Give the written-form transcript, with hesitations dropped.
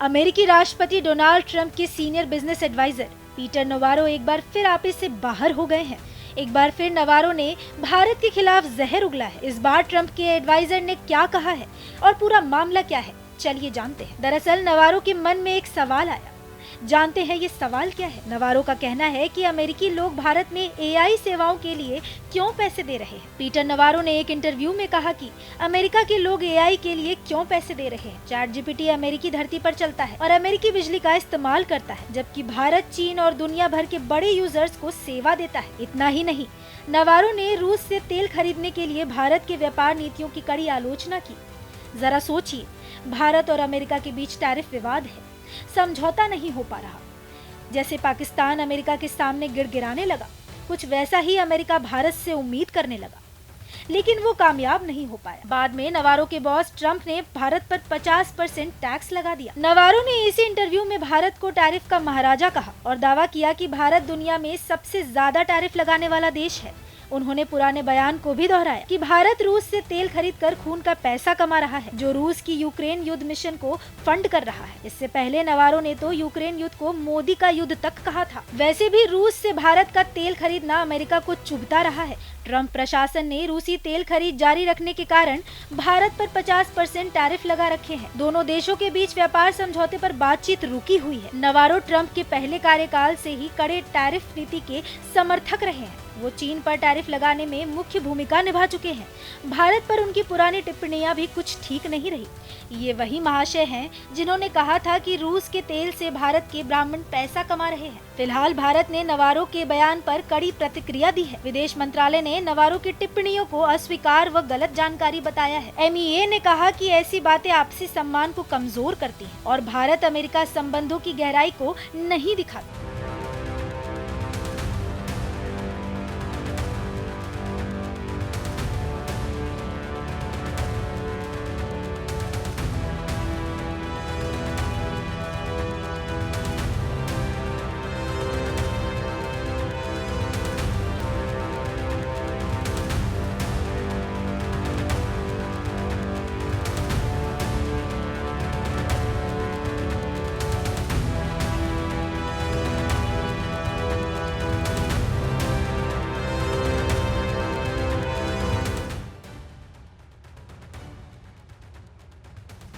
अमेरिकी राष्ट्रपति Donald Trump के senior business adviser Peter Navarro एक बार फिर आपस से बाहर हो गए हैं। एक बार फिर नवारो ने भारत के खिलाफ जहर उगला है। इस बार ट्रंप के एडवाइजर ने क्या कहा है और पूरा मामला क्या है, चलिए जानते हैं। दरअसल नवारो के मन में एक सवाल आया, जानते हैं ये सवाल क्या है। नवारो का कहना है कि अमेरिकी लोग भारत में एआई सेवाओं के लिए क्यों पैसे दे रहे हैं। पीटर नवारो ने एक इंटरव्यू में कहा कि अमेरिका के लोग एआई के लिए क्यों पैसे दे रहे हैं। चैट जीपीटी अमेरिकी धरती पर चलता है और अमेरिकी बिजली का इस्तेमाल करता है, जबकि भारत, चीन और दुनिया भर के बड़े यूजर्स को सेवा देता है। इतना ही नहीं, नवारो ने रूस से तेल खरीदने के लिए भारत के व्यापार नीतियों की कड़ी आलोचना की। जरा सोचिए, भारत और अमेरिका के बीच टैरिफ विवाद है, समझौता नहीं हो पा रहा। जैसे पाकिस्तान अमेरिका के सामने गिड़गिड़ाने लगा, कुछ वैसा ही अमेरिका भारत से उम्मीद करने लगा, लेकिन वो कामयाब नहीं हो पाया। बाद में नवारो के बॉस ट्रंप ने भारत पर 50% टैक्स लगा दिया। नवारो ने इसी इंटरव्यू में भारत को टैरिफ का महाराजा कहा और दावा किया कि भारत दुनिया में सबसे ज्यादा टैरिफ लगाने वाला देश है। उन्होंने पुराने बयान को भी दोहराया कि भारत रूस से तेल खरीदकर खून का पैसा कमा रहा है, जो रूस की यूक्रेन युद्ध मिशन को फंड कर रहा है। इससे पहले नवारो ने तो यूक्रेन युद्ध को मोदी का युद्ध तक कहा था। वैसे भी रूस से भारत का तेल खरीदना अमेरिका को चुभता रहा है। ट्रंप प्रशासन ने रूसी तेल खरीद जारी रखने के कारण भारत पर 50% टैरिफ लगा रखे हैं। दोनों देशों के बीच व्यापार समझौते पर बातचीत रुकी हुई है। नवारो ट्रंप के पहले कार्यकाल से ही कड़े टैरिफ नीति के समर्थक रहे हैं। वो चीन पर टैरिफ लगाने में मुख्य भूमिका निभा चुके हैं। भारत पर उनकी पुरानी टिप्पणियां भी कुछ ठीक नहीं रही। ये वही महाशय हैं जिन्होंने कहा था कि रूस के तेल से भारत के ब्राह्मण पैसा कमा रहे हैं। फिलहाल भारत ने नवारो के बयान पर कड़ी प्रतिक्रिया दी है। विदेश मंत्रालय ने नवारो की टिप्पणियों को अस्वीकार व गलत जानकारी बताया है। एमईए ने कहा कि ऐसी बातें आपसी सम्मान को कमजोर करती हैं और भारत अमेरिका संबंधों की गहराई को नहीं दिखाती।